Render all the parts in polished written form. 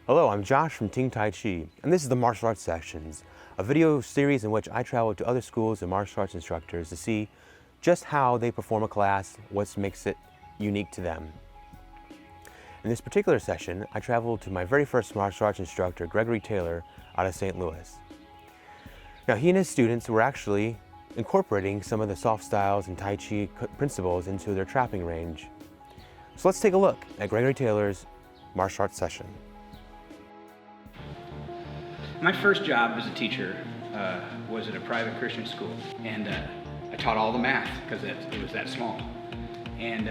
Hello, I'm Josh from Ting Tai Chi, and this is the Martial Arts Sessions, a video series in which I travel to other schools and martial arts instructors to see just how they perform a class, what makes it unique to them. In this particular session, I traveled to my very first martial arts instructor, Gregory out of St. Louis. Now, he and his students were actually incorporating some of the soft styles and Tai Chi principles into their trapping range. So let's take a look at Gregory Taylor's martial arts session. My first job as a teacher was at a private Christian school, and I taught all the math because it was that small. And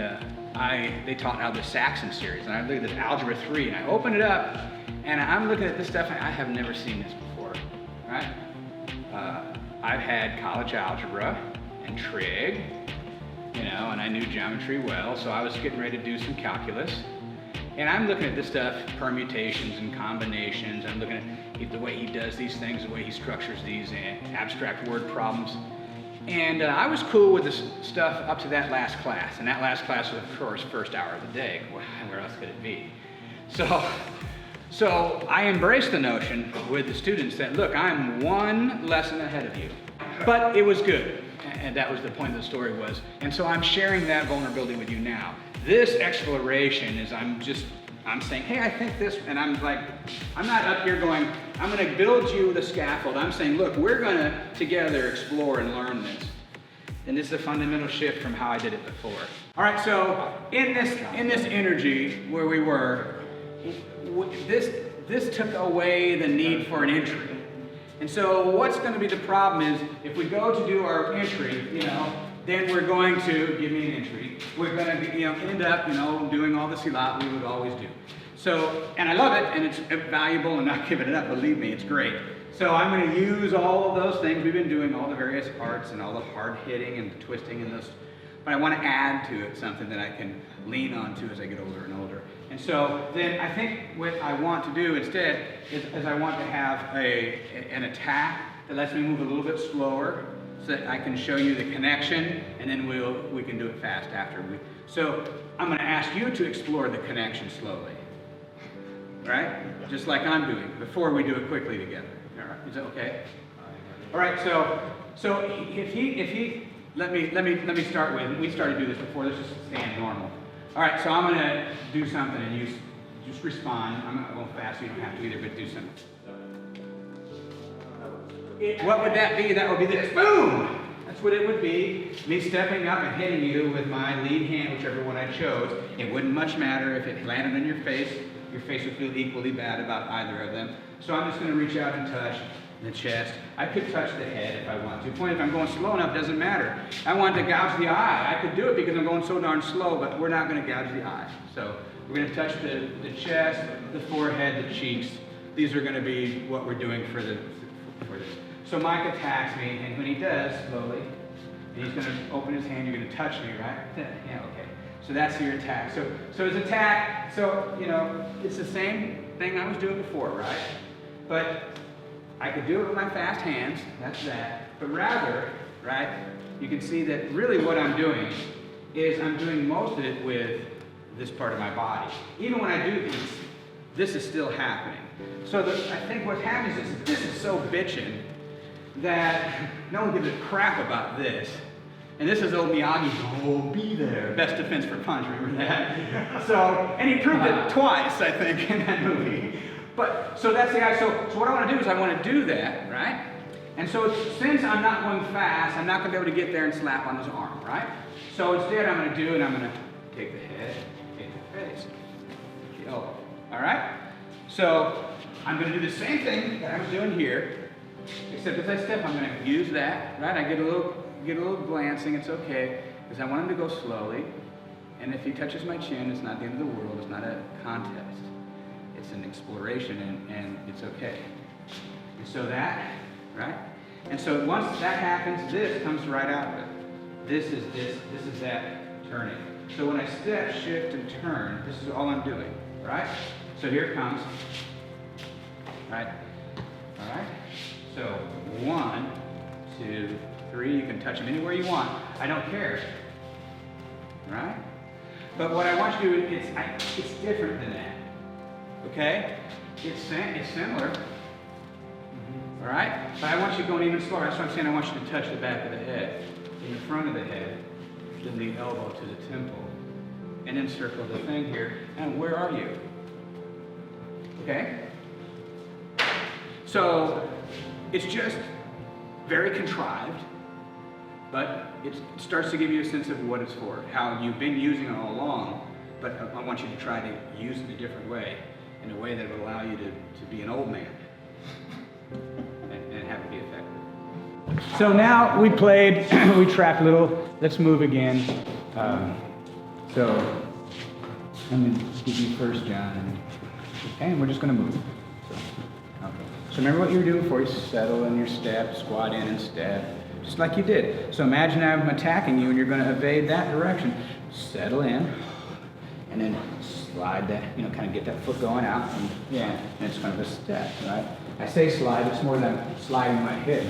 they taught now the Saxon series, and I looked at this Algebra 3, and I opened it up, and I'm looking at this stuff, and I have never seen this before, right? I've had college algebra and trig, and I knew geometry well, so I was getting ready to do some calculus. And I'm looking at this stuff, permutations and combinations. I'm looking at the way he does these things, the way he structures these abstract word problems. And I was cool with this stuff up to that last class. And that last class was, of course, first hour of the day. Where else could it be? So I embraced the notion with the students that, look, I'm one lesson ahead of you. But it was good. And that was the point of the story was. And so I'm sharing that vulnerability with you now. This exploration is I'm saying, hey, I think this, and I'm not up here going, I'm going to build you the scaffold. I'm saying, look, we're going to together explore and learn this. And this is a fundamental shift from how I did it before. All right, so in this energy where we were, this took away the need for an entry. And so what's going to be the problem is if we go to do our entry, then we're going to, give me an entry, we're going to end up, doing all the silat we would always do. So, and I love it, and it's valuable, and not giving it up, believe me, it's great. So I'm going to use all of those things we've been doing, all the various arts and all the hard hitting and the twisting and those, but I want to add to it something that I can lean on to as I get older and older. And so then I think what I want to do instead is I want to have an attack that lets me move a little bit slower, so that I can show you the connection, and then we can do it fast after. So I'm going to ask you to explore the connection slowly, right? Just like I'm doing before we do it quickly together. All right, is that okay? All right. So if he let me start with. We started to do this before. Let's just stand normal. All right. So I'm going to do something, and you just respond. I'm not going fast. So you don't have to either, but do something. What would that be? That would be this. Boom! That's what it would be. Me stepping up and hitting you with my lead hand, whichever one I chose. It wouldn't much matter if it landed on your face. Your face would feel equally bad about either of them. So I'm just going to reach out and touch the chest. I could touch the head if I want to. The point, if I'm going slow enough, doesn't matter. I want to gouge the eye. I could do it because I'm going so darn slow, but we're not going to gouge the eye. So we're going to touch the chest, the forehead, the cheeks. These are going to be what we're doing for this. So Mike attacks me, and when he does, slowly, he's going to open his hand, you're going to touch me, right? Yeah, okay. So that's your attack. So his attack, it's the same thing I was doing before, right? But I could do it with my fast hands, that's that. But rather, right, you can see that really what I'm doing is I'm doing most of it with this part of my body. Even when I do this is still happening. So I think what happens is this is so bitchin' that no one gives a crap about this. And this is old Miyagi's, be there, best defense for punch, remember that? And he proved it twice, I think, in that movie. But, so that's the guy, so what I want to do is I want to do that, right? And so since I'm not going fast, I'm not going to be able to get there and slap on his arm, right? So instead I'm going to do, and I'm going to take the head, take the face, the elbow, all right? So I'm going to do the same thing that I was doing here, except as I step, I'm going to use that, right? I get a little glancing, it's okay, because I want him to go slowly. And if he touches my chin, it's not the end of the world, it's not a contest. It's an exploration, and it's okay. And so that, right? And so once that happens, this comes right out of it. This is that turning. So when I step, shift, and turn, this is all I'm doing, right? So here it comes, right? All right? So 1, 2, 3, you can touch them anywhere you want. I don't care, right? But what I want you to do, it's different than that. okay? It's similar, all right? But I want you going even slower. That's what I'm saying. I want you to touch the back of the head, in the front of the head, then the elbow to the temple, and then circle the thing here. And where are you? Okay? So it's just very contrived, but it starts to give you a sense of what it's for, how you've been using it all along, but I want you to try to use it a different way, in a way that would allow you to be an old man and have it be effective. So now we played, we tracked a little, let's move again. So I'm going to give you first, John, okay, and we're just going to move. So remember what you were doing before. You settle in your step, squat in and step, just like you did. So imagine I'm attacking you and you're going to evade that direction. Settle in, and then slide that, kind of get that foot going out. And it's kind of a step, right? I say slide, it's more than sliding my hip,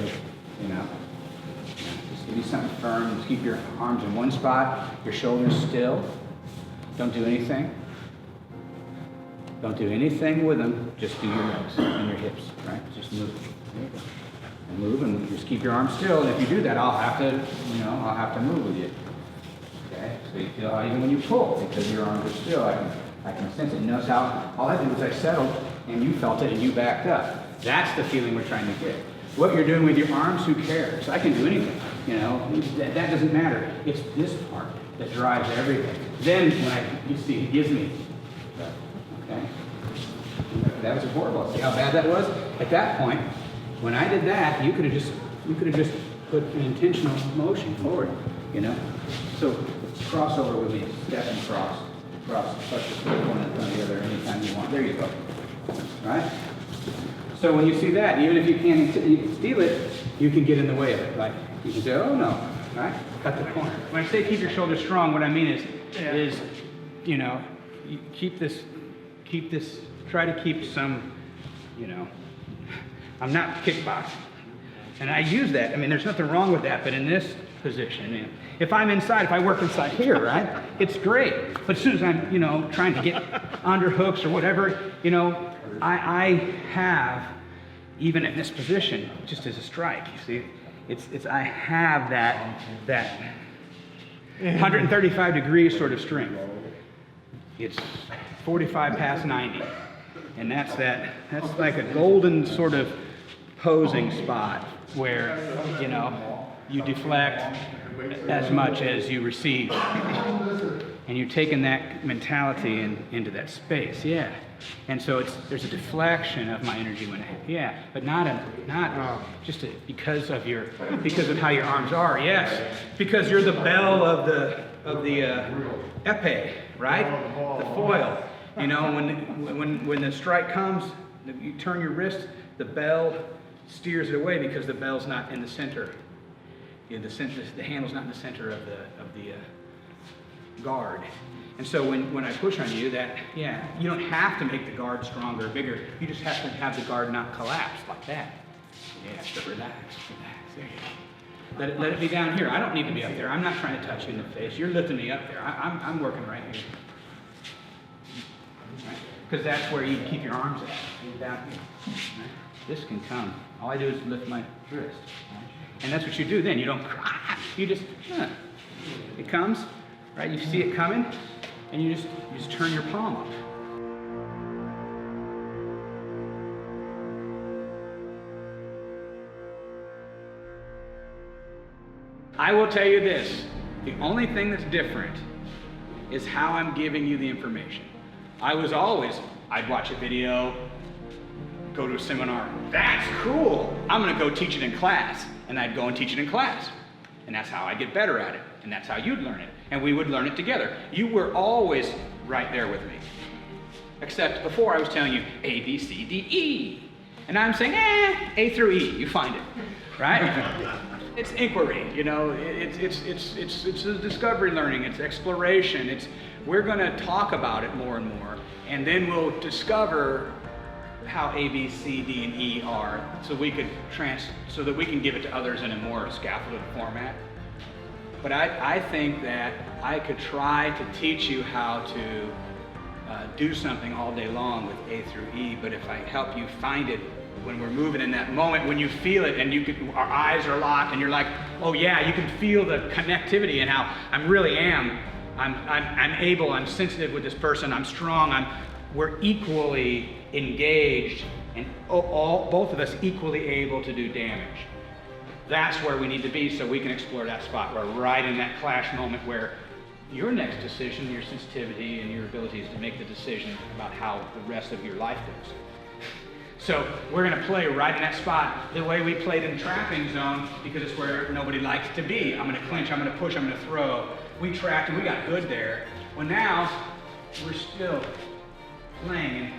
Just give you something firm. Just keep your arms in one spot, your shoulders still. Don't do anything. Don't do anything with them, just do your legs and your hips, right? Just move. There you go. And move, and just keep your arms still. And if you do that, I'll have to move with you. Okay? So you feel how even when you pull, because your arms are still, I can sense it. Notice how all I did was I settled, and you felt it, and you backed up. That's the feeling we're trying to get. What you're doing with your arms, who cares? I can do anything, That doesn't matter. It's this part that drives everything. Then you see, it gives me. Okay? That was horrible. See how bad that was? At that point, when I did that, you could have just put an intentional motion forward, So cross over with me, step and cross, touch the foot one in front of the other anytime you want. There you go. Right? So when you see that, even if you can't steal it, you can get in the way of it. Like you can say, oh no, right? Cut the corner. When I say keep your shoulders strong, what I mean is you keep this, try to keep some, I'm not kickboxing. And I use that. I mean, there's nothing wrong with that, but in this position, if I'm inside, if I work inside here, right, it's great. But as soon as I'm, trying to get under hooks or whatever, I have, even in this position, just as a strike, you see, I have that 135 degrees sort of strength. It's 45 past 90. And that's like a golden sort of posing spot where, you deflect as much as you receive. And you're taking that mentality into that space, yeah. And so there's a deflection of my energy when but because of how your arms are, yes. Because you're the bell of the epee, right? The foil. When the strike comes, you turn your wrist, the bell steers it away because the bell's not in the center. The handle's not in the center of the guard. And so when I push on you, you don't have to make the guard stronger or bigger. You just have to have the guard not collapse like that. Yeah, so relax. There you go. Let it be down here. I don't need to be up there. I'm not trying to touch you in the face. You're lifting me up there. I'm working right here. Because that's where you keep your arms at, down here. Right? This can come. All I do is lift my wrist. Right? And that's what you do then. You don't cry. You just, it comes, right? You see it coming, and you just turn your palm up. I will tell you this. The only thing that's different is how I'm giving you the information. I'd watch a video, go to a seminar. That's cool. I'm going to go teach it in class. And I'd go and teach it in class. And that's how I get better at it. And that's how you'd learn it. And we would learn it together. You were always right there with me. Except before I was telling you A, B, C, D, E. And I'm saying, A through E. You find it. Right? It's inquiry, it's a discovery learning, it's exploration, we're going to talk about it more and more, and then we'll discover how A, B, C, D, and E are, so that we can give it to others in a more scaffolded format. But I think that I could try to teach you how to do something all day long with A through E, but if I help you find it when we're moving in that moment, when you feel it and our eyes are locked and you're like, oh yeah, you can feel the connectivity and how I'm able, I'm sensitive with this person, I'm strong, we're equally engaged and both of us equally able to do damage. That's where we need to be so we can explore that spot. We're right in that clash moment where your next decision, your sensitivity and your abilities to make the decision about how the rest of your life goes. So we're going to play right in that spot the way we played in trapping zone, because it's where nobody likes to be. I'm going to clinch, I'm going to push, I'm going to throw. We trapped and we got good there. Well, now we're still playing, and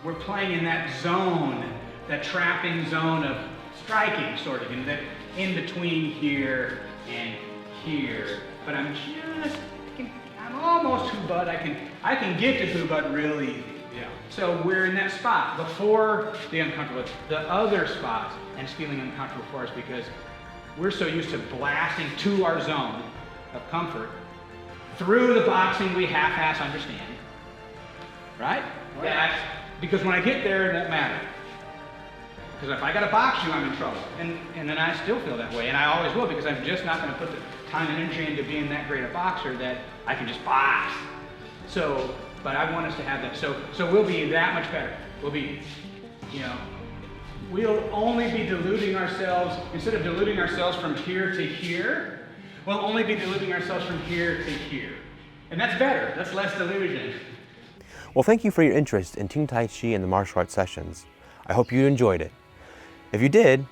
we're playing in that zone, that trapping zone of striking, sort of, and that in between here and here. But I'm almost Hubud. I can get to Hubud really easy. Yeah. So we're in that spot before the uncomfortable. The other spots and it's feeling uncomfortable for us because we're so used to blasting to our zone of comfort through the boxing we half-ass understand. Right? That's because when I get there, it won't matter. Because if I got to box you, I'm in trouble. And then I still feel that way, and I always will, because I'm just not going to put the time and energy into being that great a boxer that I can just box. So, but I want us to have that. So we'll be that much better. We'll be, we'll only be deluding ourselves, instead of deluding ourselves from here to here, we'll only be deluding ourselves from here to here. And that's better. That's less delusion. Well, thank you for your interest in Ting Tai Chi and the martial arts sessions. I hope you enjoyed it. If you did,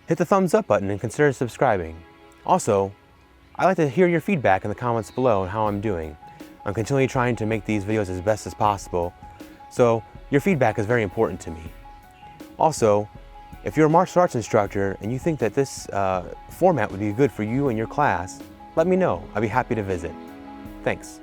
hit the thumbs up button and consider subscribing. Also, I'd like to hear your feedback in the comments below on how I'm doing. I'm continually trying to make these videos as best as possible, so your feedback is very important to me. Also, if you're a martial arts instructor and you think that this format would be good for you and your class, let me know. I'd be happy to visit. Thanks.